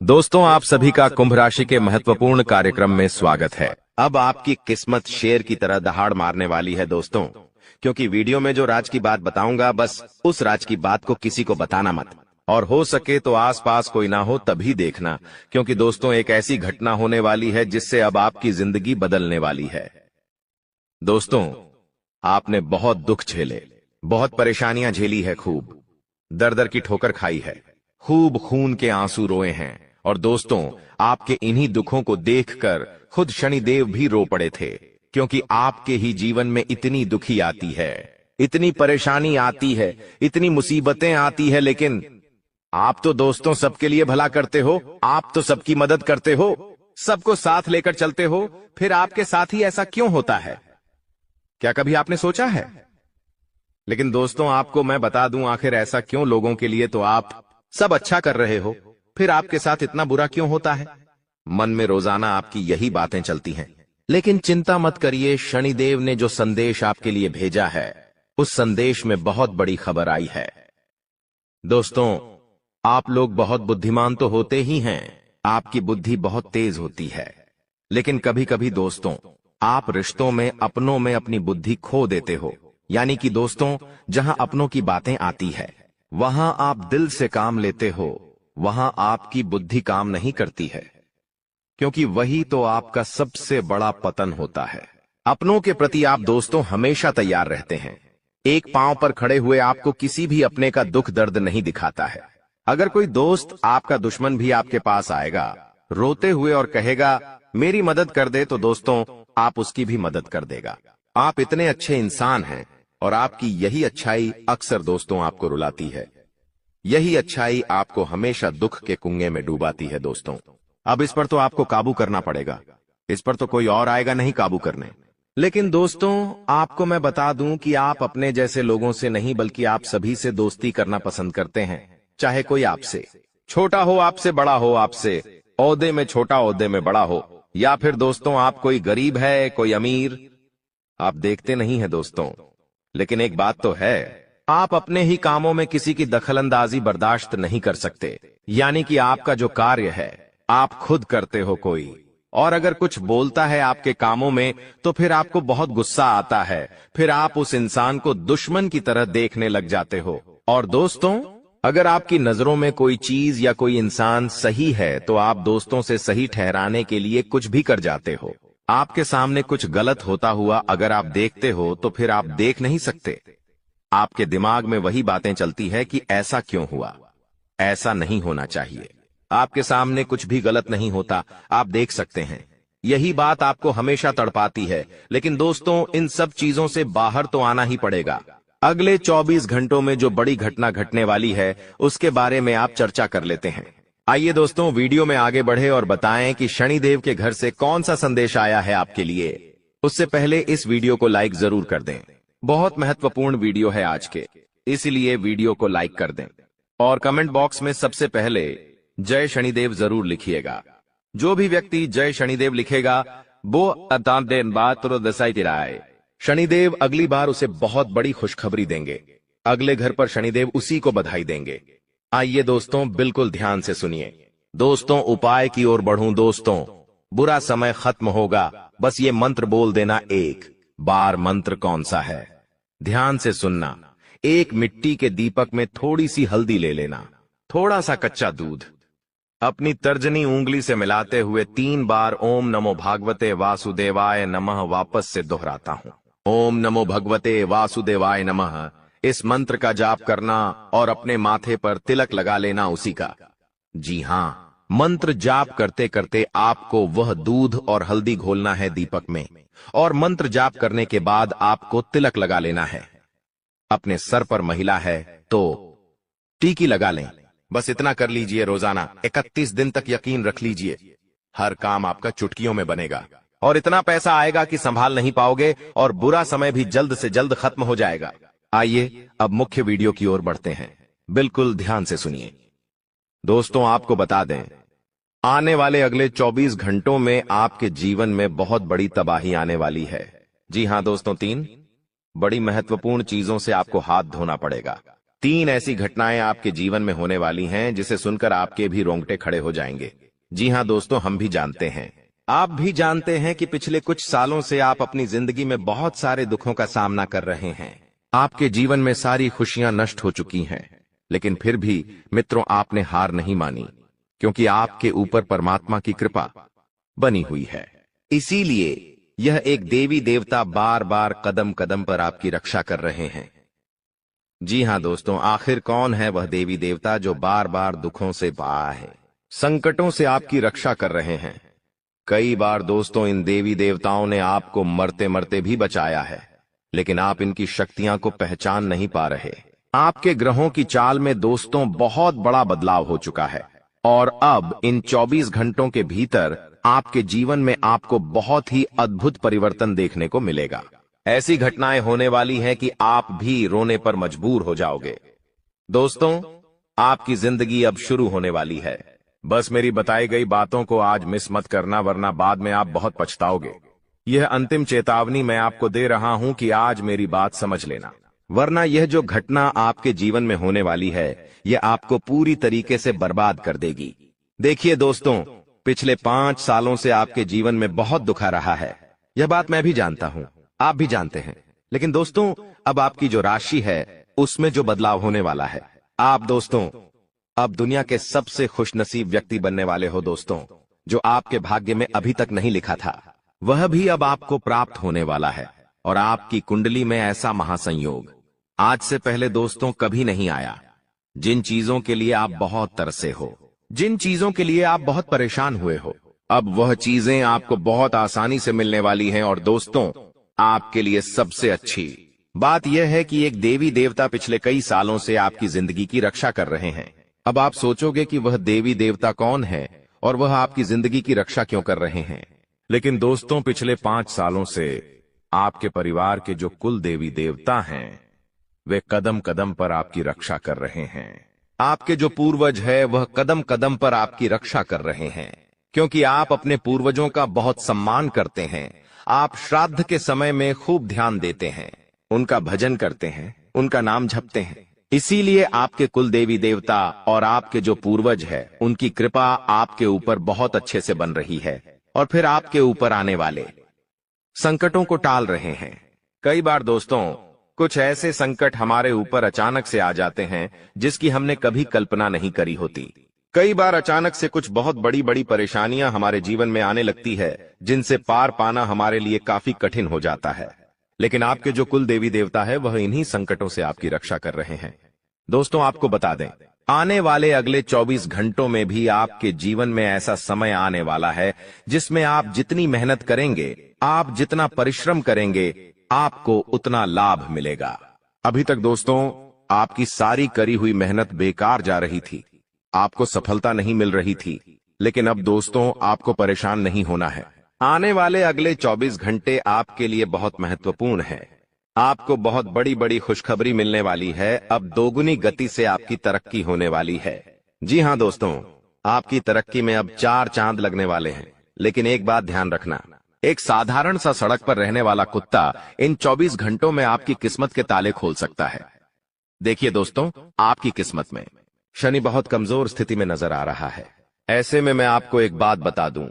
दोस्तों, आप सभी का कुंभ राशि के महत्वपूर्ण कार्यक्रम में स्वागत है। अब आपकी किस्मत शेर की तरह दहाड़ मारने वाली है दोस्तों, क्योंकि वीडियो में जो राज की बात बताऊंगा, बस उस राज की बात को किसी को बताना मत, और हो सके तो आसपास कोई ना हो तभी देखना, क्योंकि दोस्तों एक ऐसी घटना होने वाली है जिससे अब आपकी जिंदगी बदलने वाली है। दोस्तों, आपने बहुत दुख झेले, बहुत परेशानियां झेली है, खूब दर दर की ठोकर खाई है, खूब खून के आंसू रोए हैं, और दोस्तों आपके इन्हीं दुखों को देखकर खुद शनिदेव भी रो पड़े थे, क्योंकि आपके ही जीवन में इतनी दुखी आती है, इतनी परेशानी आती है, इतनी मुसीबतें आती है, लेकिन आप तो दोस्तों सबके लिए भला करते हो, आप तो सबकी मदद करते हो, सबको साथ लेकर चलते हो, फिर आपके साथ ही ऐसा क्यों होता है? क्या कभी आपने सोचा है? लेकिन दोस्तों आपको मैं बता दूं, आखिर ऐसा क्यों? लोगों के लिए तो आप सब अच्छा कर रहे हो, फिर आपके साथ इतना बुरा क्यों होता है? मन में रोजाना आपकी यही बातें चलती हैं। लेकिन चिंता मत करिए, शनिदेव ने जो संदेश आपके लिए भेजा है, उस संदेश में बहुत बड़ी खबर आई है। दोस्तों, आप लोग बहुत बुद्धिमान तो होते ही हैं, आपकी बुद्धि बहुत तेज होती है, लेकिन कभी कभी दोस्तों आप रिश्तों में, अपनों में अपनी बुद्धि खो देते हो। यानी कि दोस्तों, जहां अपनों की बातें आती है, वहां आप दिल से काम लेते हो, वहां आपकी बुद्धि काम नहीं करती है, क्योंकि वही तो आपका सबसे बड़ा पतन होता है। अपनों के प्रति आप दोस्तों हमेशा तैयार रहते हैं, एक पांव पर खड़े हुए आपको किसी भी अपने का दुख दर्द नहीं दिखाता है। अगर कोई दोस्त, आपका दुश्मन भी आपके पास आएगा रोते हुए और कहेगा मेरी मदद कर दे, तो दोस्तों आप उसकी भी मदद कर देगा। आप इतने अच्छे इंसान हैं, और आपकी यही अच्छाई अक्सर दोस्तों आपको रुलाती है, यही अच्छाई आपको हमेशा दुख के कुएं में डुबाती है। दोस्तों अब इस पर तो आपको काबू करना पड़ेगा, इस पर तो कोई और आएगा नहीं काबू करने। लेकिन दोस्तों आपको मैं बता दूं कि आप अपने जैसे लोगों से नहीं, बल्कि आप सभी से दोस्ती करना पसंद करते हैं, चाहे कोई आपसे छोटा हो, आपसे बड़ा हो, आपसे ओहदे में छोटा, ओहदे में बड़ा हो, या फिर दोस्तों आप कोई गरीब है, कोई अमीर, आप देखते नहीं है दोस्तों। लेकिन एक बात तो है, आप अपने ही कामों में किसी की दखलंदाजी बर्दाश्त नहीं कर सकते। यानी कि आपका जो कार्य है आप खुद करते हो कोई, और अगर कुछ बोलता है आपके कामों में, तो फिर आपको बहुत गुस्सा आता है, फिर आप उस इंसान को दुश्मन की तरह देखने लग जाते हो। और दोस्तों अगर आपकी नजरों में कोई चीज या कोई इंसान सही है, तो आप दोस्तों से सही ठहराने के लिए कुछ भी कर जाते हो। आपके सामने कुछ गलत होता हुआ अगर आप देखते हो, तो फिर आप देख नहीं सकते, आपके दिमाग में वही बातें चलती है कि ऐसा क्यों हुआ, ऐसा नहीं होना चाहिए। आपके सामने कुछ भी गलत नहीं होता, आप देख सकते हैं, यही बात आपको हमेशा तड़पाती है। लेकिन दोस्तों इन सब चीजों से बाहर तो आना ही पड़ेगा। अगले 24 घंटों में जो बड़ी घटना घटने वाली है, उसके बारे में आप चर्चा कर लेते हैं। आइए दोस्तों वीडियो में आगे बढ़े और बताएं कि शनिदेव के घर से कौन सा संदेश आया है आपके लिए। उससे पहले इस वीडियो को लाइक जरूर कर दें, बहुत महत्वपूर्ण वीडियो है आज के, इसलिए वीडियो को लाइक कर दें, और कमेंट बॉक्स में सबसे पहले जय शनिदेव जरूर लिखिएगा। जो भी व्यक्ति जय शनिदेव लिखेगा वो शनिदेव अगली बार उसे बहुत बड़ी खुशखबरी देंगे, अगले घर पर शनिदेव उसी को बधाई देंगे। आइए दोस्तों बिल्कुल ध्यान से सुनिए। दोस्तों उपाय की ओर बढ़ूं दोस्तों, बुरा समय खत्म होगा, बस ये मंत्र बोल देना एक बार। मंत्र कौन सा है? ध्यान से सुनना। एक मिट्टी के दीपक में थोड़ी सी हल्दी ले लेना, थोड़ा सा कच्चा दूध, अपनी तर्जनी उंगली से मिलाते हुए 3 बार ओम नमो भागवते वासुदेवाय नमः वापस से दोहराता हूं, ओम नमो भगवते वासुदेवाय नमः। इस मंत्र का जाप करना और अपने माथे पर तिलक लगा लेना उसी का। जी हां, मंत्र जाप करते करते आपको वह दूध और हल्दी घोलना है दीपक में, और मंत्र जाप करने के बाद आपको तिलक लगा लेना है। अपने सर पर महिला है तो टीकी लगा लें, बस इतना कर लीजिए रोजाना 31 दिन तक। यकीन रख लीजिए हर काम आपका चुटकियों में बनेगा, और इतना पैसा आएगा कि संभाल नहीं पाओगे, और बुरा समय भी जल्द से जल्द खत्म हो जाएगा। आइए अब मुख्य वीडियो की ओर बढ़ते हैं, बिल्कुल ध्यान से सुनिए। दोस्तों आपको बता दें, आने वाले अगले 24 घंटों में आपके जीवन में बहुत बड़ी तबाही आने वाली है। जी हां दोस्तों, 3 बड़ी महत्वपूर्ण चीजों से आपको हाथ धोना पड़ेगा। 3 ऐसी घटनाएं आपके जीवन में होने वाली हैं जिसे सुनकर आपके भी रोंगटे खड़े हो जाएंगे। जी हां दोस्तों, हम भी जानते हैं, आप भी जानते हैं कि पिछले कुछ सालों से आप अपनी जिंदगी में बहुत सारे दुखों का सामना कर रहे हैं। आपके जीवन में सारी खुशियां नष्ट हो चुकी हैं, लेकिन फिर भी मित्रों आपने हार नहीं मानी, क्योंकि आपके ऊपर परमात्मा की कृपा बनी हुई है। इसीलिए यह एक देवी देवता बार बार कदम कदम पर आपकी रक्षा कर रहे हैं। जी हां दोस्तों, आखिर कौन है वह देवी देवता जो बार बार दुखों से पार है, संकटों से आपकी रक्षा कर रहे हैं। कई बार दोस्तों इन देवी देवताओं ने आपको मरते मरते भी बचाया है, लेकिन आप इनकी शक्तियां को पहचान नहीं पा रहे। आपके ग्रहों की चाल में दोस्तों बहुत बड़ा बदलाव हो चुका है, और अब इन 24 घंटों के भीतर आपके जीवन में आपको बहुत ही अद्भुत परिवर्तन देखने को मिलेगा। ऐसी घटनाएं होने वाली हैं कि आप भी रोने पर मजबूर हो जाओगे। दोस्तों, आपकी जिंदगी अब शुरू होने वाली है। बस मेरी बताई गई बातों को आज मिस मत करना, वरना बाद में आप बहुत पछताओगे। यह अंतिम चेतावनी मैं आपको दे रहा हूं कि आज मेरी बात समझ लेना, वरना यह जो घटना आपके जीवन में होने वाली है यह आपको पूरी तरीके से बर्बाद कर देगी। देखिए दोस्तों, पिछले 5 सालों से आपके जीवन में बहुत दुख आ रहा है। यह बात मैं भी जानता हूं, आप भी जानते हैं। लेकिन दोस्तों, अब आपकी जो राशि है उसमें जो बदलाव होने वाला है, आप दोस्तों अब दुनिया के सबसे खुशनसीब व्यक्ति बनने वाले हो। दोस्तों, जो आपके भाग्य में अभी तक नहीं लिखा था वह भी अब आपको प्राप्त होने वाला है, और आपकी कुंडली में ऐसा महासंयोग आज से पहले दोस्तों कभी नहीं आया। जिन चीजों के लिए आप बहुत तरसे हो, जिन चीजों के लिए आप बहुत परेशान हुए हो, अब वह चीजें आपको बहुत आसानी से मिलने वाली हैं। और दोस्तों, आपके लिए सबसे अच्छी बात यह है कि एक देवी देवता पिछले कई सालों से आपकी जिंदगी की रक्षा कर रहे हैं। अब आप सोचोगे कि वह देवी देवता कौन है और वह आपकी जिंदगी की रक्षा क्यों कर रहे हैं। लेकिन दोस्तों, पिछले 5 सालों से आपके परिवार के जो कुल देवी देवता हैं वे कदम कदम पर आपकी रक्षा कर रहे हैं। आपके जो पूर्वज है वह कदम कदम पर आपकी रक्षा कर रहे हैं, क्योंकि आप अपने पूर्वजों का बहुत सम्मान करते हैं। आप श्राद्ध के समय में खूब ध्यान देते हैं, उनका भजन करते हैं, उनका नाम जपते हैं। इसीलिए आपके कुल देवी देवता और आपके जो पूर्वज है उनकी कृपा आपके ऊपर बहुत अच्छे से बन रही है, और फिर आपके ऊपर आने वाले संकटों को टाल रहे हैं। कई बार दोस्तों कुछ ऐसे संकट हमारे ऊपर अचानक से आ जाते हैं जिसकी हमने कभी कल्पना नहीं करी होती। कई बार अचानक से कुछ बहुत बड़ी बड़ी परेशानियां हमारे जीवन में आने लगती है जिनसे पार पाना हमारे लिए काफी कठिन हो जाता है। लेकिन आपके जो कुल देवी देवता है वह इन्हीं संकटों से आपकी रक्षा कर रहे हैं। दोस्तों, आपको बता दें, आने वाले अगले 24 घंटों में भी आपके जीवन में ऐसा समय आने वाला है जिसमें आप जितनी मेहनत करेंगे, आप जितना परिश्रम करेंगे, आपको उतना लाभ मिलेगा। अभी तक दोस्तों आपकी सारी करी हुई मेहनत बेकार जा रही थी, आपको सफलता नहीं मिल रही थी। लेकिन अब दोस्तों आपको परेशान नहीं होना है। आने वाले अगले 24 घंटे आपके लिए बहुत महत्वपूर्ण है। आपको बहुत बड़ी बड़ी खुशखबरी मिलने वाली है। अब दोगुनी गति से आपकी तरक्की होने वाली है। जी हां दोस्तों, आपकी तरक्की में अब 4 चांद लगने वाले हैं। लेकिन एक बात ध्यान रखना, एक साधारण सा सड़क पर रहने वाला कुत्ता इन 24 घंटों में आपकी किस्मत के ताले खोल सकता है। देखिए दोस्तों, आपकी किस्मत में शनि बहुत कमजोर स्थिति में नजर आ रहा है। ऐसे में मैं आपको एक बात बता दूं,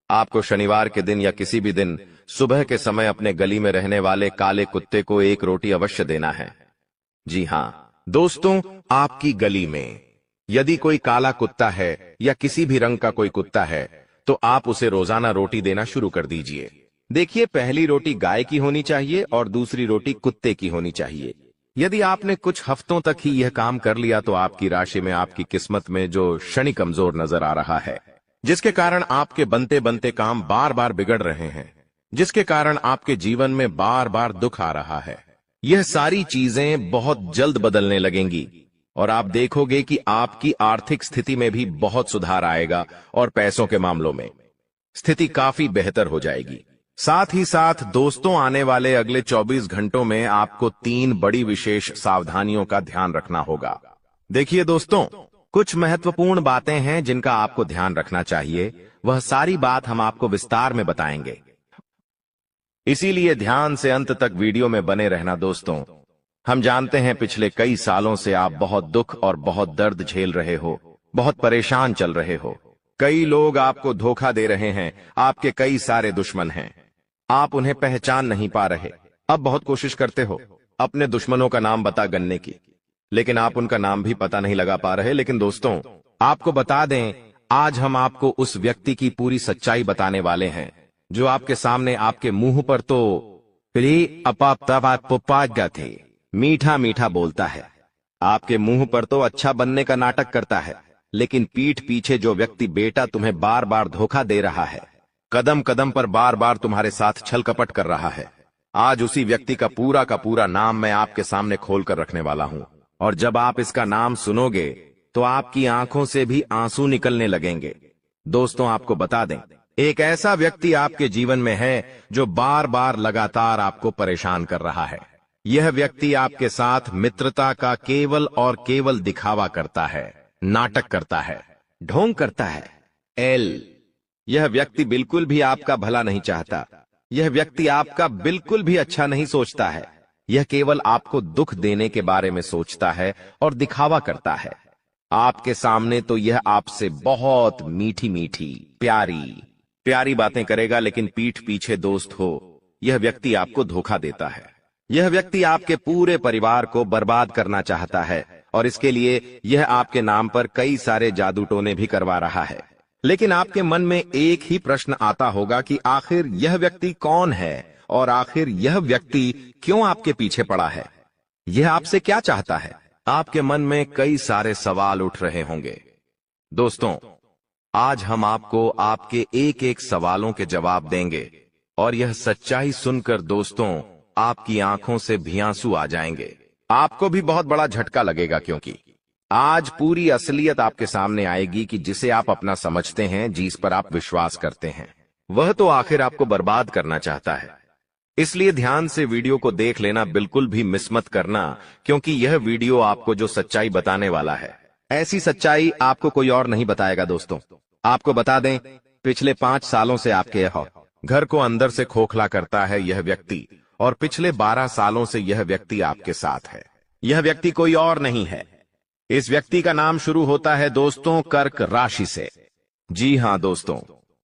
आपको शनिवार के दिन या किसी भी दिन सुबह के समय अपने गली में रहने वाले काले कुत्ते को एक रोटी अवश्य देना है। जी हां दोस्तों, आपकी गली में यदि कोई काला कुत्ता है या किसी भी रंग का कोई कुत्ता है तो आप उसे रोजाना रोटी देना शुरू कर दीजिए। देखिए, पहली रोटी गाय की होनी चाहिए और दूसरी रोटी कुत्ते की होनी चाहिए। यदि आपने कुछ हफ्तों तक ही यह काम कर लिया तो आपकी राशि में, आपकी किस्मत में जो शनि कमजोर नजर आ रहा है, जिसके कारण आपके बनते बनते काम बार बार बिगड़ रहे हैं, जिसके कारण आपके जीवन में बार बार दुख आ रहा है, यह सारी चीजें बहुत जल्द बदलने लगेंगी और आप देखोगे कि आपकी आर्थिक स्थिति में भी बहुत सुधार आएगा और पैसों के मामलों में स्थिति काफी बेहतर हो जाएगी। साथ ही साथ दोस्तों, आने वाले अगले 24 घंटों में आपको 3 बड़ी विशेष सावधानियों का ध्यान रखना होगा। देखिए दोस्तों, कुछ महत्वपूर्ण बातें हैं जिनका आपको ध्यान रखना चाहिए। वह सारी बात हम आपको विस्तार में बताएंगे, इसीलिए ध्यान से अंत तक वीडियो में बने रहना दोस्तों। हम जानते हैं पिछले कई सालों से आप बहुत दुख और बहुत दर्द झेल रहे हो, बहुत परेशान चल रहे हो। कई लोग आपको धोखा दे रहे हैं, आपके कई सारे दुश्मन हैं। आप उन्हें पहचान नहीं पा रहे। अब बहुत कोशिश करते हो अपने दुश्मनों का नाम बता गन्ने की, लेकिन आप उनका नाम भी पता नहीं लगा पा रहे। लेकिन दोस्तों, आपको बता दें, आज हम आपको उस व्यक्ति की पूरी सच्चाई बताने वाले हैं जो आपके सामने आपके मुंह पर तो थे मीठा मीठा बोलता है, आपके मुंह पर तो अच्छा बनने का नाटक करता है, लेकिन पीठ पीछे जो व्यक्ति बेटा तुम्हें बार बार धोखा दे रहा है, कदम कदम पर बार बार तुम्हारे साथ छल कपट कर रहा है, आज उसी व्यक्ति का पूरा नाम मैं आपके सामने खोल कर रखने वाला हूं। और जब आप इसका नाम सुनोगे तो आपकी आंखों से भी आंसू निकलने लगेंगे। दोस्तों, आपको बता दें, एक ऐसा व्यक्ति आपके जीवन में है जो बार बार लगातार आपको परेशान कर रहा है। यह व्यक्ति आपके साथ मित्रता का केवल और केवल दिखावा करता है, नाटक करता है, ढोंग करता है। यह व्यक्ति बिल्कुल भी आपका भला नहीं चाहता। यह व्यक्ति आपका बिल्कुल भी अच्छा नहीं सोचता है। यह केवल आपको दुख देने के बारे में सोचता है और दिखावा करता है। आपके सामने तो यह आपसे बहुत मीठी मीठी प्यारी प्यारी बातें करेगा, लेकिन पीठ पीछे दोस्त हो, यह व्यक्ति आपको धोखा देता है। यह व्यक्ति आपके पूरे परिवार को बर्बाद करना चाहता है और इसके लिए यह आपके नाम पर कई सारे जादू टोने भी करवा रहा है। लेकिन आपके मन में एक ही प्रश्न आता होगा कि आखिर यह व्यक्ति कौन है और आखिर यह व्यक्ति क्यों आपके पीछे पड़ा है? यह आपसे क्या चाहता है? आपके मन में कई सारे सवाल उठ रहे होंगे। दोस्तों, आज हम आपको आपके एक एक सवालों के जवाब देंगे और यह सच्चाई सुनकर दोस्तों आपकी आंखों से भी आंसू आ जाएंगे। आपको भी बहुत बड़ा झटका लगेगा, क्योंकि आज पूरी असलियत आपके सामने आएगी कि जिसे आप अपना समझते हैं, जिस पर आप विश्वास करते हैं, वह तो आखिर आपको बर्बाद करना चाहता है। इसलिए ध्यान से वीडियो को देख लेना, बिल्कुल भी मिस मत करना, क्योंकि यह वीडियो आपको जो सच्चाई बताने वाला है, ऐसी सच्चाई आपको कोई और नहीं बताएगा। दोस्तों, आपको बता दें, पिछले 5 सालों से आपके घर को अंदर से खोखला करता है यह व्यक्ति, और पिछले 12 सालों से यह व्यक्ति आपके साथ है। यह व्यक्ति कोई और नहीं है। इस व्यक्ति का नाम शुरू होता है दोस्तों कर्क राशि से। जी हां दोस्तों,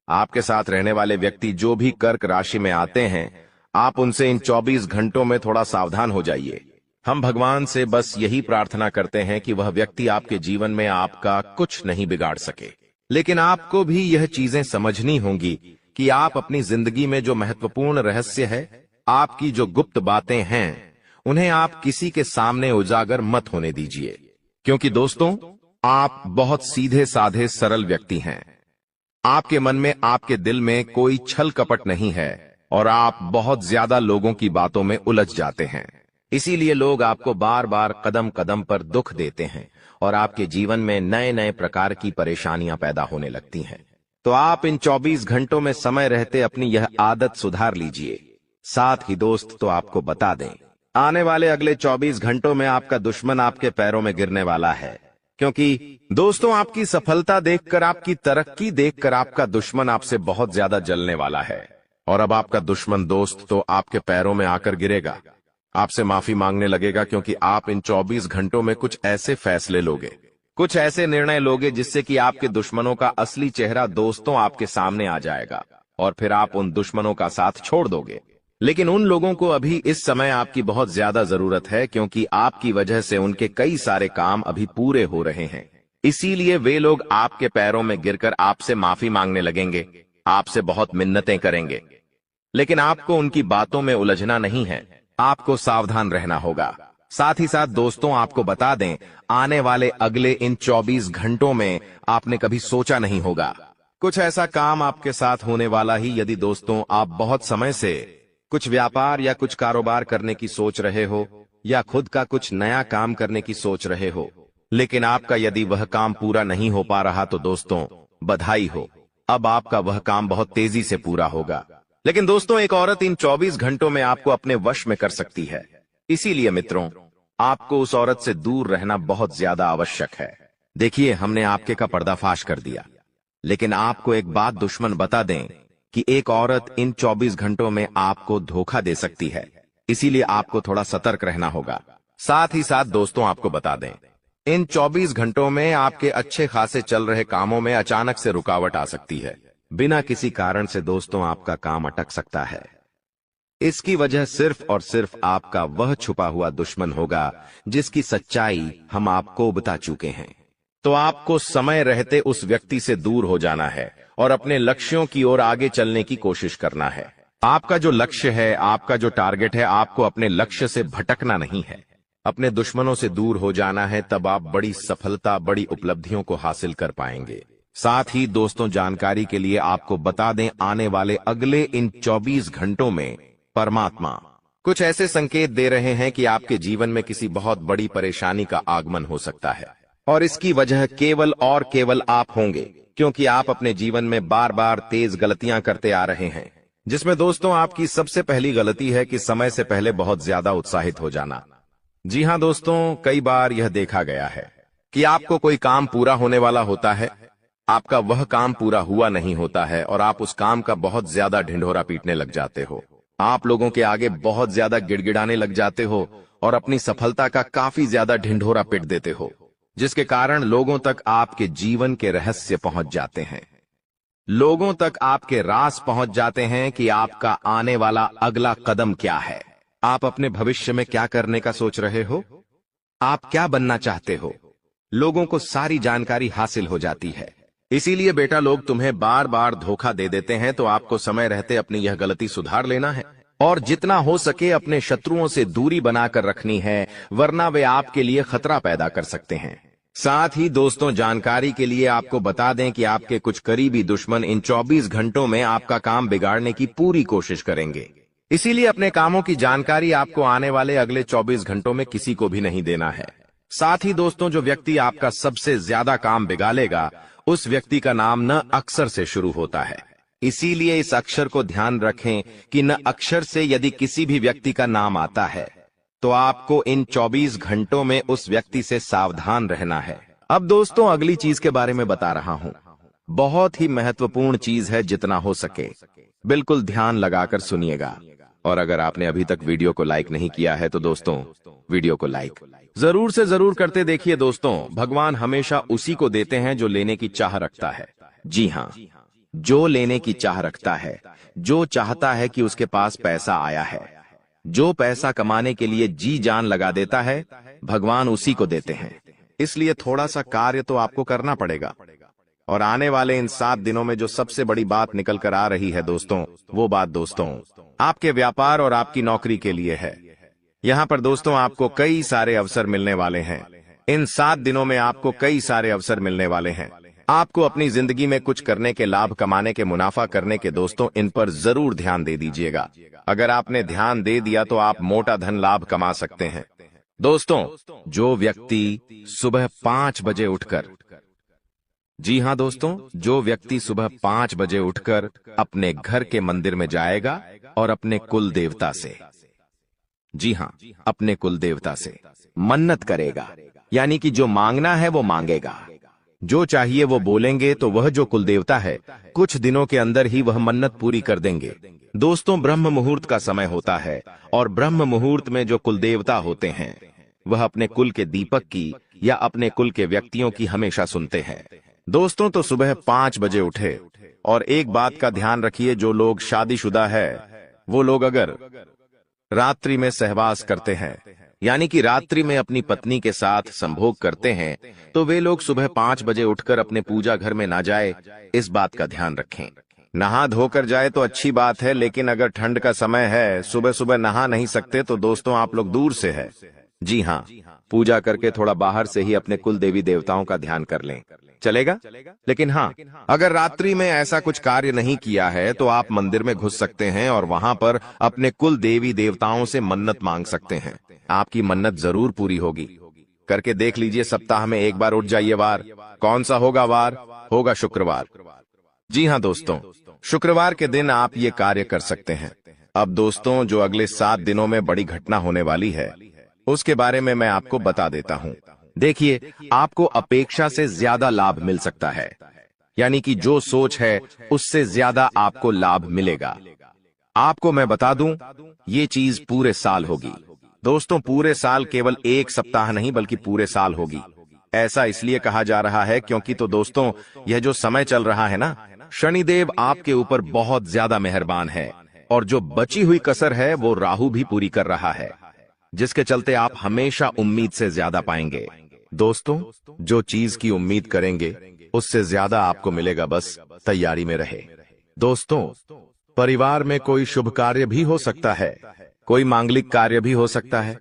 आपके साथ रहने वाले व्यक्ति जो भी कर्क राशि में आते हैं, आप उनसे इन 24 घंटों में थोड़ा सावधान हो जाइए। हम भगवान से बस यही प्रार्थना करते हैं कि वह व्यक्ति आपके जीवन में आपका कुछ नहीं बिगाड़ सके। लेकिन आपको भी यह चीजें समझनी होंगी कि आप अपनी जिंदगी में जो महत्वपूर्ण रहस्य है, आपकी जो गुप्त बातें हैं, उन्हें आप किसी के सामने उजागर मत होने दीजिए। क्योंकि दोस्तों, आप बहुत सीधे साधे सरल व्यक्ति हैं। आपके मन में, आपके दिल में कोई छल कपट नहीं है और आप बहुत ज्यादा लोगों की बातों में उलझ जाते हैं। इसीलिए लोग आपको बार बार कदम कदम पर दुख देते हैं और आपके जीवन में नए नए प्रकार की परेशानियां पैदा होने लगती हैं। तो आप इन 24 घंटों में समय रहते अपनी यह आदत सुधार लीजिए। साथ ही दोस्त, तो आपको बता दें, आने वाले अगले 24 घंटों में आपका दुश्मन आपके पैरों में गिरने वाला है। क्योंकि दोस्तों, आपकी सफलता देखकर, आपकी तरक्की देखकर आपका दुश्मन आपसे बहुत ज्यादा जलने वाला है। और अब आपका दुश्मन दोस्त तो आपके पैरों में आकर गिरेगा, आपसे माफी मांगने लगेगा, क्योंकि आप इन 24 घंटों में कुछ ऐसे फैसले लोगे, कुछ ऐसे निर्णय लोगे जिससे कि आपके दुश्मनों का असली चेहरा दोस्तों आपके सामने आ जाएगा और फिर आप उन दुश्मनों का साथ छोड़ दोगे। लेकिन उन लोगों को अभी इस समय आपकी बहुत ज्यादा जरूरत है, क्योंकि आपकी वजह से उनके कई सारे काम अभी पूरे हो रहे हैं। इसीलिए वे लोग आपके पैरों में गिरकर आपसे माफी मांगने लगेंगे, आपसे बहुत मिन्नतें करेंगे। लेकिन आपको उनकी बातों में उलझना नहीं है, आपको सावधान रहना होगा। साथ ही साथ दोस्तों, आपको बता दें, आने वाले अगले इन 24 घंटों में आपने कभी सोचा नहीं होगा, कुछ ऐसा काम आपके साथ होने वाला ही। यदि दोस्तों आप बहुत समय से कुछ व्यापार या कुछ कारोबार करने की सोच रहे हो या खुद का कुछ नया काम करने की सोच रहे हो, लेकिन आपका यदि वह काम पूरा नहीं हो पा रहा, तो दोस्तों बधाई हो, अब आपका वह काम बहुत तेजी से पूरा होगा। लेकिन दोस्तों, एक औरत इन 24 घंटों में आपको अपने वश में कर सकती है। इसीलिए मित्रों, आपको उस औरत से दूर रहना बहुत ज्यादा आवश्यक है। देखिए, हमने आपके का पर्दाफाश कर दिया, लेकिन आपको एक बात दुश्मन बता दें कि एक औरत इन 24 घंटों में आपको धोखा दे सकती है। इसीलिए आपको थोड़ा सतर्क रहना होगा। साथ ही साथ दोस्तों आपको बता दें, इन 24 घंटों में आपके अच्छे खासे चल रहे कामों में अचानक से रुकावट आ सकती है। बिना किसी कारण से दोस्तों आपका काम अटक सकता है। इसकी वजह सिर्फ और सिर्फ आपका वह छुपा हुआ दुश्मन होगा जिसकी सच्चाई हम आपको बता चुके हैं। तो आपको समय रहते उस व्यक्ति से दूर हो जाना है और अपने लक्ष्यों की ओर आगे चलने की कोशिश करना है। आपका जो लक्ष्य है, आपका जो टारगेट है, आपको अपने लक्ष्य से भटकना नहीं है, अपने दुश्मनों से दूर हो जाना है। तब आप बड़ी सफलता, बड़ी उपलब्धियों को हासिल कर पाएंगे। साथ ही दोस्तों, जानकारी के लिए आपको बता दें, आने वाले अगले इन 24 घंटों में परमात्मा कुछ ऐसे संकेत दे रहे हैं कि आपके जीवन में किसी बहुत बड़ी परेशानी का आगमन हो सकता है। और इसकी वजह केवल और केवल आप होंगे, क्योंकि आप अपने जीवन में बार बार तेज गलतियां करते आ रहे हैं, जिसमें दोस्तों आपकी सबसे पहली गलती है कि समय से पहले बहुत ज्यादा उत्साहित हो जाना। जी हां दोस्तों, कई बार यह देखा गया है कि आपको कोई काम पूरा होने वाला होता है, आपका वह काम पूरा हुआ नहीं होता है और आप उस काम का बहुत ज्यादा ढिंढोरा पीटने लग जाते हो। आप लोगों के आगे बहुत ज्यादा गिड़गिड़ाने लग जाते हो और अपनी सफलता का काफी ज्यादा ढिंढोरा पीट देते हो, जिसके कारण लोगों तक आपके जीवन के रहस्य पहुंच जाते हैं। लोगों तक आपके राज पहुंच जाते हैं कि आपका आने वाला अगला कदम क्या है, आप अपने भविष्य में क्या करने का सोच रहे हो, आप क्या बनना चाहते हो। लोगों को सारी जानकारी हासिल हो जाती है। इसीलिए बेटा, लोग तुम्हें बार बार धोखा दे देते हैं, तो आपको समय रहते अपनी यह गलती सुधार लेना है और जितना हो सके अपने शत्रुओं से दूरी बनाकर रखनी है, वरना वे आपके लिए खतरा पैदा कर सकते हैं। साथ ही दोस्तों, जानकारी के लिए आपको बता दें कि आपके कुछ करीबी दुश्मन इन 24 घंटों में आपका काम बिगाड़ने की पूरी कोशिश करेंगे। इसीलिए अपने कामों की जानकारी आपको आने वाले अगले 24 घंटों में किसी को भी नहीं देना है। साथ ही दोस्तों, जो व्यक्ति आपका सबसे ज्यादा काम बिगाड़ेगा, उस व्यक्ति का नाम न अक्षर से शुरू होता है। इसीलिए इस अक्षर को ध्यान रखें कि न अक्षर से यदि किसी भी व्यक्ति का नाम आता है तो आपको इन 24 घंटों में उस व्यक्ति से सावधान रहना है। अब दोस्तों, अगली चीज के बारे में बता रहा हूं। बहुत ही महत्वपूर्ण चीज है, जितना हो सके बिल्कुल ध्यान लगाकर सुनिएगा। और अगर आपने अभी तक वीडियो को लाइक नहीं किया है तो दोस्तों, वीडियो को लाइक जरूर से जरूर करते देखिए। दोस्तों, भगवान हमेशा उसी को देते हैं जो लेने की चाह रखता है। जी हाँ, जो लेने की चाह रखता है, जो चाहता है कि उसके पास पैसा आया है, जो पैसा कमाने के लिए जी जान लगा देता है, भगवान उसी को देते हैं। इसलिए थोड़ा सा कार्य तो आपको करना पड़ेगा। और आने वाले इन 7 दिनों में जो सबसे बड़ी बात निकल कर आ रही है दोस्तों, वो बात दोस्तों आपके व्यापार और आपकी नौकरी के लिए है। यहाँ पर दोस्तों आपको कई सारे अवसर मिलने वाले हैं। इन 7 दिनों में आपको कई सारे अवसर मिलने वाले हैं। आपको अपनी जिंदगी में कुछ करने के, लाभ कमाने के, मुनाफा करने के दोस्तों, इन पर जरूर ध्यान दे दीजिएगा। अगर आपने ध्यान दे दिया तो आप मोटा धन लाभ कमा सकते हैं। दोस्तों, जो व्यक्ति सुबह 5 बजे उठकर, जी हां दोस्तों, जो व्यक्ति सुबह 5 बजे उठकर अपने घर के मंदिर में जाएगा और अपने कुल देवता से, जी हां, अपने कुल देवता से मन्नत करेगा, यानी कि जो मांगना है वो मांगेगा, जो चाहिए वो बोलेंगे, तो वह जो कुल देवता है कुछ दिनों के अंदर ही वह मन्नत पूरी कर देंगे। दोस्तों, ब्रह्म मुहूर्त का समय होता है और ब्रह्म मुहूर्त में जो कुल देवता होते हैं वह अपने कुल के दीपक की या अपने कुल के व्यक्तियों की हमेशा सुनते हैं। दोस्तों, तो सुबह 5 बजे उठे। और एक बात का ध्यान रखिए, जो लोग शादीशुदा है वो लोग अगर रात्रि में सहवास करते हैं, यानी कि रात्रि में अपनी पत्नी के साथ संभोग करते हैं, तो वे लोग सुबह 5 बजे उठकर अपने पूजा घर में ना जाए, इस बात का ध्यान रखें। नहा धोकर जाए तो अच्छी बात है, लेकिन अगर ठंड का समय है, सुबह सुबह नहा नहीं सकते, तो दोस्तों आप लोग दूर से है, जी हाँ, पूजा करके थोड़ा बाहर से ही अपने कुल देवी देवताओं का ध्यान कर लें, चलेगा। लेकिन हाँ, अगर रात्रि में ऐसा कुछ कार्य नहीं किया है तो आप मंदिर में घुस सकते हैं और वहां पर अपने कुल देवी देवताओं से मन्नत मांग सकते हैं। आपकी मन्नत जरूर पूरी होगी। करके देख लीजिए, सप्ताह में एक बार उठ जाइए। वार कौन सा होगा? वार होगा शुक्रवार। जी हाँ दोस्तों, शुक्रवार के दिन आप ये कार्य कर सकते हैं। अब दोस्तों, जो अगले 7 दिनों में बड़ी घटना होने वाली है उसके बारे में मैं आपको बता देता हूँ। देखिए, आपको अपेक्षा से ज्यादा लाभ मिल सकता है, यानी कि जो सोच है उससे ज्यादा आपको लाभ मिलेगा। आपको मैं बता दूं, ये चीज पूरे साल होगी। दोस्तों पूरे साल केवल एक सप्ताह नहीं बल्कि पूरे साल होगी। ऐसा इसलिए कहा जा रहा है क्योंकि तो दोस्तों यह जो समय चल रहा है ना, शनिदेव आपके ऊपर बहुत ज्यादा मेहरबान है और जो बची हुई कसर है वो राहु भी पूरी कर रहा है, जिसके चलते आप हमेशा उम्मीद से ज्यादा पाएंगे। दोस्तों जो चीज की उम्मीद करेंगे उससे ज्यादा आपको मिलेगा, बस तैयारी में रहे। दोस्तों परिवार में कोई शुभ कार्य भी हो सकता है, कोई मांगलिक कार्य भी हो सकता है।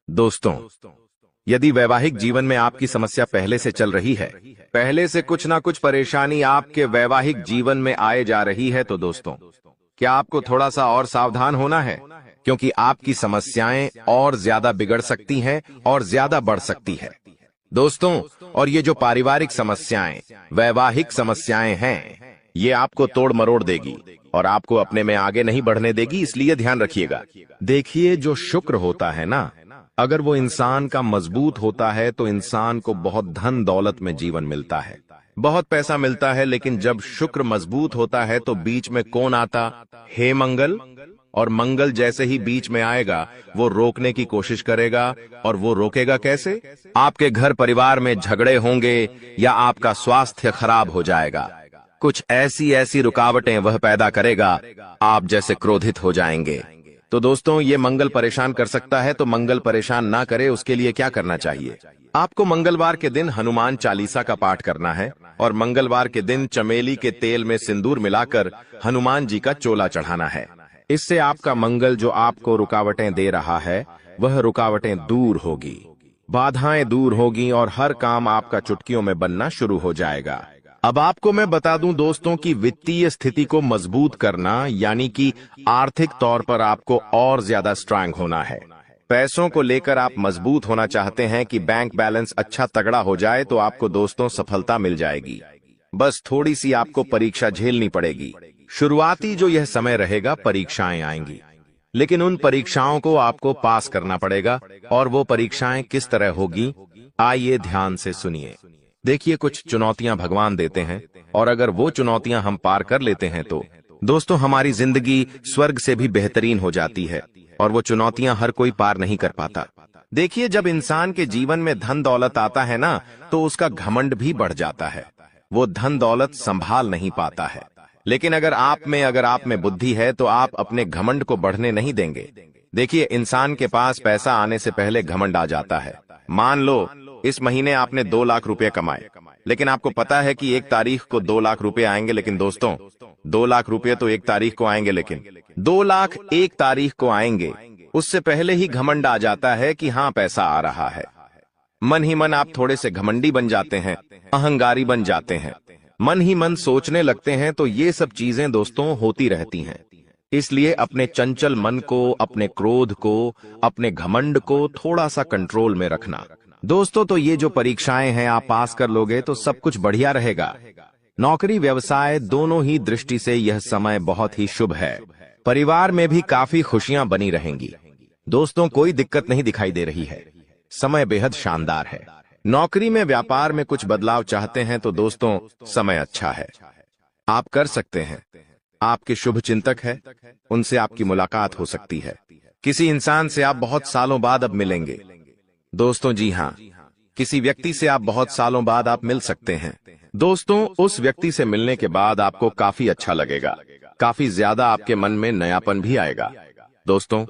दोस्तों यदि वैवाहिक जीवन में आपकी समस्या पहले से चल रही है, पहले से कुछ ना कुछ परेशानी आपके वैवाहिक जीवन में आए जा रही है, तो दोस्तों क्या आपको थोड़ा सा और सावधान होना है, क्योंकि आपकी समस्याएं और ज्यादा बिगड़ सकती हैं और ज्यादा बढ़ सकती है। दोस्तों और ये जो पारिवारिक समस्याएं, वैवाहिक समस्याएं हैं, ये आपको तोड़ मरोड़ देगी और आपको अपने में आगे नहीं बढ़ने देगी, इसलिए ध्यान रखिएगा। देखिए जो शुक्र होता है ना, अगर वो इंसान का मजबूत होता है तो इंसान को बहुत धन दौलत में जीवन मिलता है, बहुत पैसा मिलता है। लेकिन जब शुक्र मजबूत होता है तो बीच में कौन आता? हे मंगल। और मंगल जैसे ही बीच में आएगा वो रोकने की कोशिश करेगा। और वो रोकेगा कैसे? आपके घर परिवार में झगड़े होंगे या आपका स्वास्थ्य खराब हो जाएगा। कुछ ऐसी ऐसी रुकावटें वह पैदा करेगा, आप जैसे क्रोधित हो जाएंगे। तो दोस्तों ये मंगल परेशान कर सकता है, तो मंगल परेशान ना करे उसके लिए क्या करना चाहिए? आपको मंगलवार के दिन हनुमान चालीसा का पाठ करना है और मंगलवार के दिन चमेली के तेल में सिंदूर मिलाकर हनुमान जी का चोला चढ़ाना है। इससे आपका मंगल जो आपको रुकावटें दे रहा है वह रुकावटें दूर होगी, बाधाएं दूर होगी और हर काम आपका चुटकियों में बनना शुरू हो जाएगा। अब आपको मैं बता दूं दोस्तों कि वित्तीय स्थिति को मजबूत करना यानी कि आर्थिक तौर पर आपको और ज्यादा स्ट्रांग होना है। पैसों को लेकर आप मजबूत होना चाहते हैं कि बैंक बैलेंस अच्छा तगड़ा हो जाए, तो आपको दोस्तों सफलता मिल जाएगी। बस थोड़ी सी आपको परीक्षा झेलनी पड़ेगी। शुरुआती जो यह समय रहेगा परीक्षाएं आएंगी, लेकिन उन परीक्षाओं को आपको पास करना पड़ेगा। और वो परीक्षाएं किस तरह होगी, आइए ध्यान से सुनिए। देखिए कुछ चुनौतियां भगवान देते हैं और अगर वो चुनौतियां हम पार कर लेते हैं तो दोस्तों हमारी जिंदगी स्वर्ग से भी बेहतरीन हो जाती है। और वो चुनौतियां हर कोई पार नहीं कर पाता। देखिए जब इंसान के जीवन में धन दौलत आता है ना, तो उसका घमंड भी बढ़ जाता है, वो धन दौलत संभाल नहीं पाता है। लेकिन अगर आप में बुद्धि है तो आप अपने घमंड को बढ़ने नहीं देंगे। देखिए इंसान के पास पैसा आने से पहले घमंड आ जाता है। मान लो इस महीने आपने 2 लाख रुपए कमाए, लेकिन आपको पता है कि 1 तारीख को 2 लाख रुपए आएंगे। लेकिन दोस्तों 2 लाख रुपए तो 1 तारीख को आएंगे, लेकिन 2 लाख 1 तारीख को आएंगे, उससे पहले ही घमंड आ जाता है कि हाँ पैसा आ रहा है। मन ही मन आप थोड़े से घमंडी बन जाते हैं, अहंकारी बन जाते हैं, मन ही मन सोचने लगते हैं। तो ये सब चीजें दोस्तों होती रहती हैं। इसलिए अपने चंचल मन को, अपने क्रोध को, अपने घमंड को थोड़ा सा कंट्रोल में रखना। दोस्तों तो ये जो परीक्षाएं हैं आप पास कर लोगे तो सब कुछ बढ़िया रहेगा। नौकरी व्यवसाय दोनों ही दृष्टि से यह समय बहुत ही शुभ है। परिवार में भी काफी खुशियां बनी रहेंगी। दोस्तों कोई दिक्कत नहीं दिखाई दे रही है, समय बेहद शानदार है। नौकरी में व्यापार में कुछ बदलाव चाहते हैं तो दोस्तों समय अच्छा है, आप कर सकते हैं। आपके शुभ चिंतक है, उनसे आपकी मुलाकात हो सकती है। किसी इंसान से आप बहुत सालों बाद अब मिलेंगे। दोस्तों जी हाँ, किसी व्यक्ति से आप बहुत सालों बाद आप मिल सकते हैं। दोस्तों उस व्यक्ति से मिलने के बाद आपको काफी अच्छा लगेगा, काफी ज्यादा आपके मन में नयापन भी आएगा। दोस्तों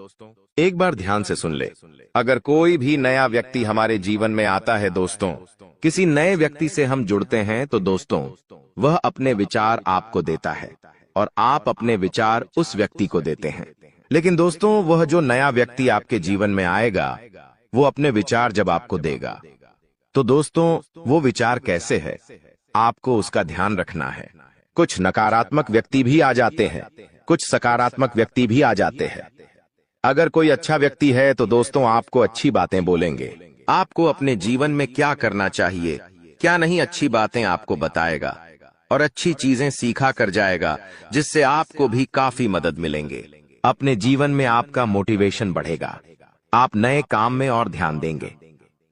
एक बार ध्यान से सुन ले, अगर कोई भी नया व्यक्ति हमारे जीवन में आता है, दोस्तों किसी नए व्यक्ति से हम जुड़ते हैं, तो दोस्तों वह अपने विचार आपको देता है और आप अपने विचार उस व्यक्ति को देते हैं। लेकिन दोस्तों वह जो नया व्यक्ति आपके जीवन में आएगा वो अपने विचार जब आपको देगा, तो दोस्तों वो विचार कैसे है आपको उसका ध्यान रखना है। कुछ नकारात्मक व्यक्ति भी आ जाते हैं, कुछ सकारात्मक व्यक्ति भी आ जाते हैं। अगर कोई अच्छा व्यक्ति है तो दोस्तों आपको अच्छी बातें बोलेंगे, आपको अपने जीवन में क्या करना चाहिए क्या नहीं अच्छी बातें आपको बताएगा और अच्छी चीजें सीखा कर जाएगा, जिससे आपको भी काफी मदद मिलेंगे। अपने जीवन में आपका मोटिवेशन बढ़ेगा, आप नए काम में और ध्यान देंगे।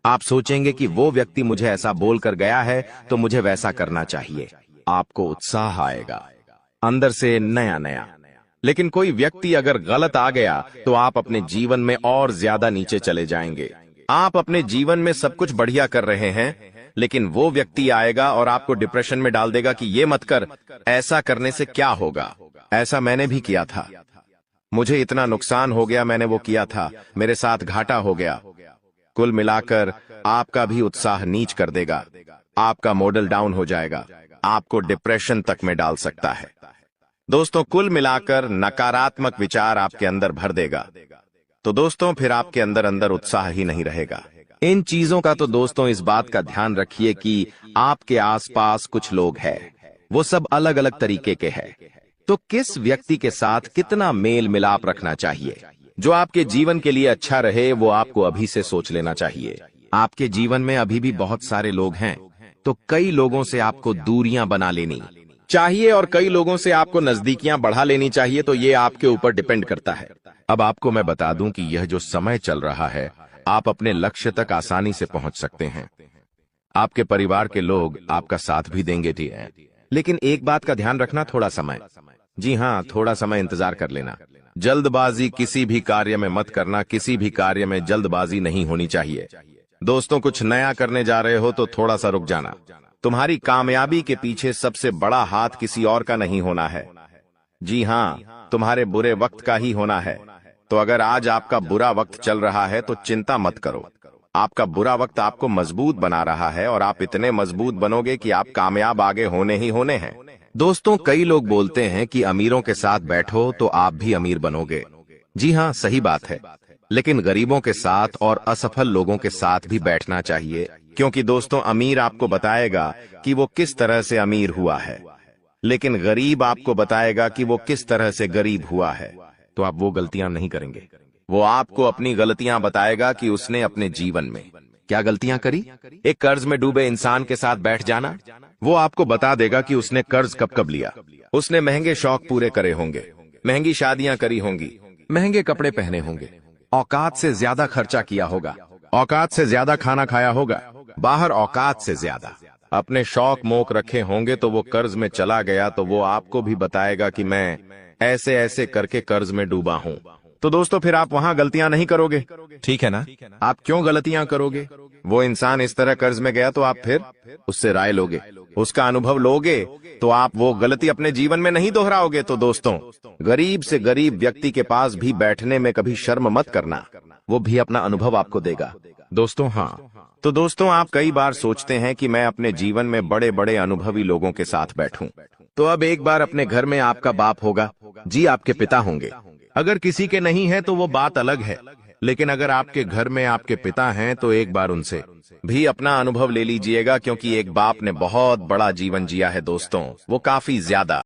आप सोचेंगे कि वो व्यक्ति मुझे ऐसा बोल कर गया है तो मुझे वैसा करना चाहिए। आपको उत्साह आएगा, अंदर से नया नया। लेकिन कोई व्यक्ति अगर गलत आ गया तो आप अपने जीवन में और ज्यादा नीचे चले जाएंगे। आप अपने जीवन में सब कुछ बढ़िया कर रहे हैं, लेकिन वो व्यक्ति आएगा और आपको डिप्रेशन में डाल देगा कि ये मत कर, ऐसा करने से क्या होगा। ऐसा मैंने भी किया था, मुझे इतना नुकसान हो गया, मैंने वो किया था, मेरे साथ घाटा हो गया। कुल मिलाकर आपका भी उत्साह नीच कर देगा, आपका मॉडल डाउन हो जाएगा, आपको डिप्रेशन तक में डाल सकता है। दोस्तों, कुल मिलाकर नकारात्मक विचार आपके अंदर भर देगा, तो दोस्तों फिर आपके अंदर अंदर उत्साह ही नहीं रहेगा। इन चीजों का तो दोस्तों इस बात का ध्यान रखिए कि आपके आसपास कुछ लोग हैं, वो सब अलग अलग तरीके के हैं, तो किस व्यक्ति के साथ कितना मेल मिलाप रखना चाहिए जो आपके जीवन के लिए अच्छा रहे, वो आपको अभी से सोच लेना चाहिए। आपके जीवन में अभी भी बहुत सारे लोग हैं, तो कई लोगों से आपको दूरियां बना लेनी चाहिए और कई लोगों से आपको नजदीकियां बढ़ा लेनी चाहिए, तो ये आपके ऊपर डिपेंड करता है। अब आपको मैं बता दूं कि यह जो समय चल रहा है, आप अपने लक्ष्य तक आसानी से पहुंच सकते हैं। आपके परिवार के लोग आपका साथ भी देंगे, ठीक है, लेकिन एक बात का ध्यान रखना, थोड़ा समय, जी हाँ, थोड़ा समय इंतजार कर लेना। जल्दबाजी किसी भी कार्य में मत करना, किसी भी कार्य में जल्दबाजी नहीं होनी चाहिए। दोस्तों, कुछ नया करने जा रहे हो तो थोड़ा सा रुक जाना। तुम्हारी कामयाबी के पीछे सबसे बड़ा हाथ किसी और का नहीं होना है, जी हाँ, तुम्हारे बुरे वक्त का ही होना है। तो अगर आज आपका बुरा वक्त चल रहा है तो चिंता मत करो, आपका बुरा वक्त आपको मजबूत बना रहा है और आप इतने मजबूत बनोगे कि आप कामयाब आगे होने ही होने हैं। दोस्तों, कई लोग बोलते हैं कि अमीरों के साथ बैठो तो आप भी अमीर बनोगे। जी हाँ, सही बात है, लेकिन गरीबों के साथ और असफल लोगों के साथ भी बैठना चाहिए, क्योंकि दोस्तों अमीर आपको बताएगा कि वो किस तरह से अमीर हुआ है, लेकिन गरीब आपको बताएगा कि वो किस तरह से गरीब हुआ है। तो आप वो गलतियां नहीं करेंगे, वो आपको अपनी गलतियां बताएगा कि उसने अपने जीवन में क्या गलतियां करी। एक कर्ज में डूबे इंसान के साथ बैठ जाना, वो आपको बता देगा कि उसने कर्ज कब कब लिया, उसने महंगे शौक पूरे करे होंगे, महंगी शादियां करी होंगी, महंगे कपड़े पहने होंगे, औकात से ज्यादा खर्चा किया होगा, औकात से ज्यादा खाना खाया होगा, बाहर औकात से ज्यादा अपने शौक मोक रखे होंगे, तो वो कर्ज में चला गया, तो वो आपको भी बताएगा कि मैं ऐसे ऐसे करके कर्ज में डूबा हूं। तो दोस्तों फिर आप वहां गलतियां नहीं करोगे, ठीक है ना। आप क्यों गलतियां करोगे? वो इंसान इस तरह कर्ज में गया तो आप फिर उससे राय लोगे, उसका अनुभव लोगे, तो आप वो गलती अपने जीवन में नहीं दोहराओगे। तो दोस्तों, गरीब से गरीब व्यक्ति के पास भी बैठने में कभी शर्म मत करना, वो भी अपना अनुभव आपको देगा। दोस्तों हाँ, तो दोस्तों आप कई बार सोचते हैं कि मैं अपने जीवन में बड़े बड़े अनुभवी लोगों के साथ बैठूं, तो अब एक बार अपने घर में आपका बाप होगा, जी आपके पिता होंगे। अगर किसी के नहीं है तो वो बात अलग है, लेकिन अगर आपके घर में आपके पिता हैं तो एक बार उनसे भी अपना अनुभव ले लीजिएगा, क्योंकि एक बाप ने बहुत बड़ा जीवन जिया है दोस्तों, वो काफी ज्यादा।